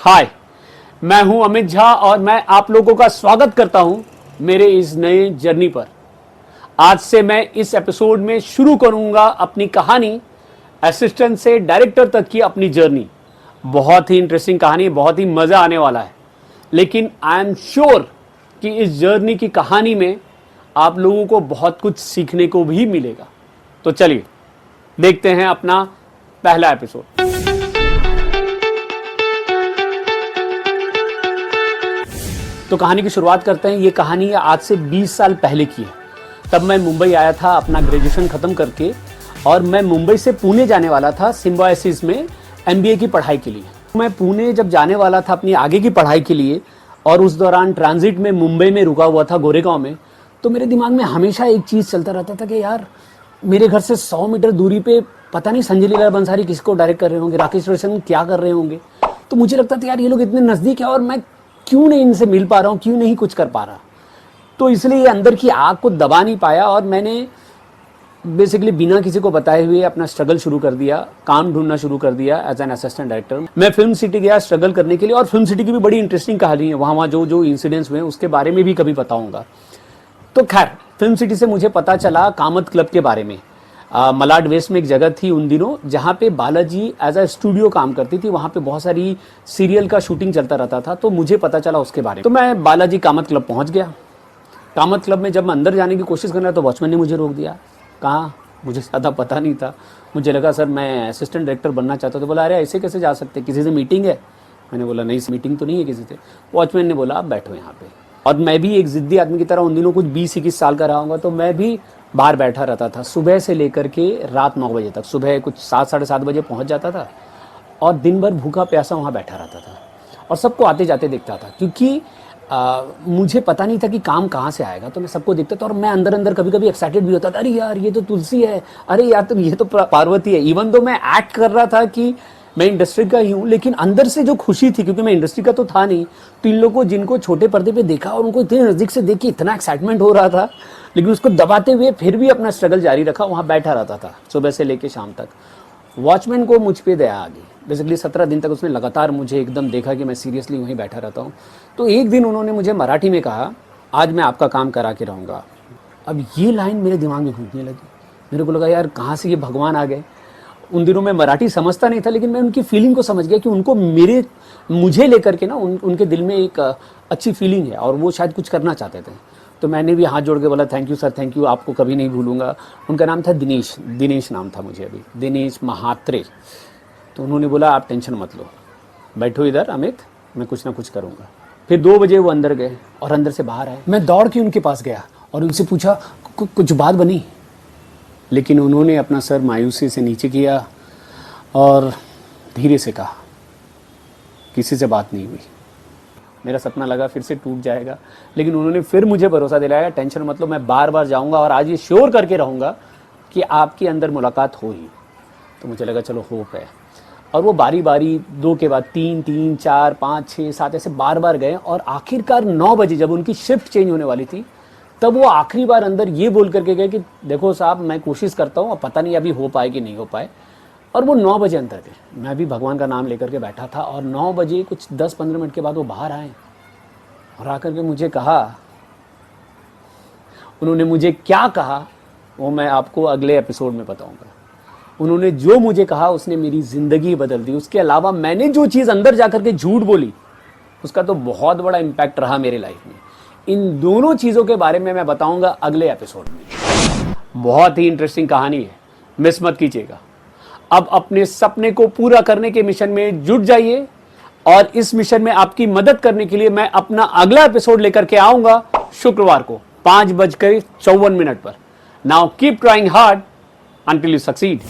हाय, मैं हूं अमित झा और मैं आप लोगों का स्वागत करता हूं मेरे इस नए जर्नी पर। आज से मैं इस एपिसोड में शुरू करूंगा अपनी कहानी, असिस्टेंट से डायरेक्टर तक की अपनी जर्नी। बहुत ही इंटरेस्टिंग कहानी, बहुत ही मजा आने वाला है। लेकिन आई एम श्योर कि इस जर्नी की कहानी में आप लोगों को बहुत कुछ सीखने को भी मिलेगा। तो चलिए देखते हैं अपना पहला एपिसोड। तो कहानी की शुरुआत करते हैं। ये कहानी आज से 20 साल पहले की है। तब मैं मुंबई आया था अपना ग्रेजुएशन ख़त्म करके, और मैं मुंबई से पुणे जाने वाला था सिम्बायोसिस में MBA की पढ़ाई के लिए। मैं पुणे जब जाने वाला था अपनी आगे की पढ़ाई के लिए, और उस दौरान ट्रांजिट में मुंबई में रुका हुआ था गोरेगांव में, तो मेरे दिमाग में हमेशा एक चीज़ चलता रहता था कि यार मेरे घर से 100 मीटर दूरी पे पता नहीं संजय लीला बंसारी किसको डायरेक्ट कर रहे होंगे, राकेश रोशन क्या कर रहे होंगे। तो मुझे लगता था यार ये लोग इतने नज़दीक है और मैं क्यों नहीं इनसे मिल पा रहा हूँ, क्यों नहीं कुछ कर पा रहा। तो इसलिए ये अंदर की आग को दबा नहीं पाया और मैंने बेसिकली बिना किसी को बताए हुए अपना स्ट्रगल शुरू कर दिया, काम ढूंढना शुरू कर दिया एज एन असिस्टेंट डायरेक्टर। मैं फिल्म सिटी गया स्ट्रगल करने के लिए, और फिल्म सिटी की भी बड़ी इंटरेस्टिंग कहानी है। वहाँ जो इंसिडेंट्स हुए उसके बारे में भी कभी बताऊंगा। तो खैर, फिल्म सिटी से मुझे पता चला कामत क्लब के बारे में। मलाड वेस्ट में एक जगह थी उन दिनों जहाँ पे बालाजी एज अ स्टूडियो काम करती थी। वहाँ पे बहुत सारी सीरियल का शूटिंग चलता रहता था, तो मुझे पता चला उसके बारे में। तो मैं बालाजी कामत क्लब पहुँच गया। कामत क्लब में जब मैं अंदर जाने की कोशिश कर रहा तो वॉचमैन ने मुझे रोक दिया। कहाँ, मुझे ज़्यादा पता नहीं था। मुझे लगा सर मैं असिस्टेंट डायरेक्टर बनना चाहता हूँ। तो बोला अरे ऐसे कैसे जा सकते, किसी से मीटिंग है? मैंने बोला नहीं, मीटिंग तो नहीं है किसी से। वॉचमैन ने बोला आप बैठो यहाँ पे। और मैं भी एक ज़िद्दी आदमी की तरह उन दिनों कुछ 20-21 साल का रहा हूँगा, तो मैं भी बाहर बैठा रहता था सुबह से लेकर के रात 9 बजे तक। सुबह कुछ 7-7:30 बजे पहुँच जाता था और दिन भर भूखा प्यासा वहाँ बैठा रहता था और सबको आते जाते देखता था, क्योंकि मुझे पता नहीं था कि काम कहाँ से आएगा। तो मैं सबको देखता था और मैं अंदर अंदर कभी कभी एक्साइटेड भी होता था, अरे यार ये तो तुलसी है, अरे यार तो ये तो पार्वती है। इवन तो मैं एक्ट कर रहा था कि मैं इंडस्ट्री का ही हूँ, लेकिन अंदर से जो खुशी थी, क्योंकि मैं इंडस्ट्री का तो था नहीं, तो इन लोगों को जिनको छोटे पर्दे पे देखा और उनको इतने नज़दीक से देख के इतना एक्साइटमेंट हो रहा था, लेकिन उसको दबाते हुए फिर भी अपना स्ट्रगल जारी रखा। वहाँ बैठा रहता था सुबह से लेकर शाम तक। वॉचमैन को मुझ पर दया आ गई। बेसिकली 17 दिन तक उसने लगातार मुझे एकदम देखा कि मैं सीरियसली वहीं बैठा रहता हूँ। तो एक दिन उन्होंने मुझे मराठी में कहा, आज मैं आपका काम करा के रहूँगा। अब ये लाइन मेरे दिमाग में घूमने लगी। मेरे को लगा यार कहाँ से ये भगवान आ गए। उन दिनों मैं मराठी समझता नहीं था, लेकिन मैं उनकी फीलिंग को समझ गया कि उनको मुझे लेकर के ना उनके दिल में एक अच्छी फीलिंग है और वो शायद कुछ करना चाहते थे। तो मैंने भी हाथ जोड़ के बोला thank you sir, thank you, आपको कभी नहीं भूलूंगा। उनका नाम था दिनेश नाम था मुझे अभी, दिनेश महात्रे। तो उन्होंने बोला आप टेंशन मत लो, बैठो इधर अमित, मैं कुछ ना कुछ करूँगा। फिर 2 बजे वो अंदर गए और अंदर से बाहर आए। मैं दौड़ के उनके पास गया और उनसे पूछा कुछ बात बनी? लेकिन उन्होंने अपना सर मायूसी से नीचे किया और धीरे से कहा किसी से बात नहीं हुई। मेरा सपना लगा फिर से टूट जाएगा, लेकिन उन्होंने फिर मुझे भरोसा दिलाया टेंशन मत लो, मैं बार बार जाऊंगा और आज ये श्योर करके रहूँगा कि आपके अंदर मुलाकात हो ही। तो मुझे लगा चलो होप है। और वो बारी बारी 2 के बाद 3, 4, 5, 6, 7 ऐसे बार बार गए और आखिरकार 9 बजे जब उनकी शिफ्ट चेंज होने वाली थी, तब वो आखिरी बार अंदर ये बोल करके गए कि देखो साहब मैं कोशिश करता हूँ, अब पता नहीं अभी हो पाए कि नहीं हो पाए। और वो 9 बजे अंदर गए। मैं भी भगवान का नाम लेकर के बैठा था और 9 बजे कुछ 10-15 मिनट के बाद वो बाहर आए और आकर के मुझे कहा, उन्होंने मुझे क्या कहा वो मैं आपको अगले एपिसोड में बताऊंगा। उन्होंने जो मुझे कहा उसने मेरी ज़िंदगी बदल दी। उसके अलावा मैंने जो चीज़ अंदर जाकर के झूठ बोली उसका तो बहुत बड़ा इम्पैक्ट रहा मेरी लाइफ में। इन दोनों चीज़ों के बारे में मैं बताऊंगा अगले एपिसोड में। बहुत ही इंटरेस्टिंग कहानी है, मिस मत कीजिएगा। अब अपने सपने को पूरा करने के मिशन में जुट जाइए, और इस मिशन में आपकी मदद करने के लिए मैं अपना अगला एपिसोड लेकर के आऊंगा शुक्रवार को 5:54 पर। Now keep trying hard until you succeed.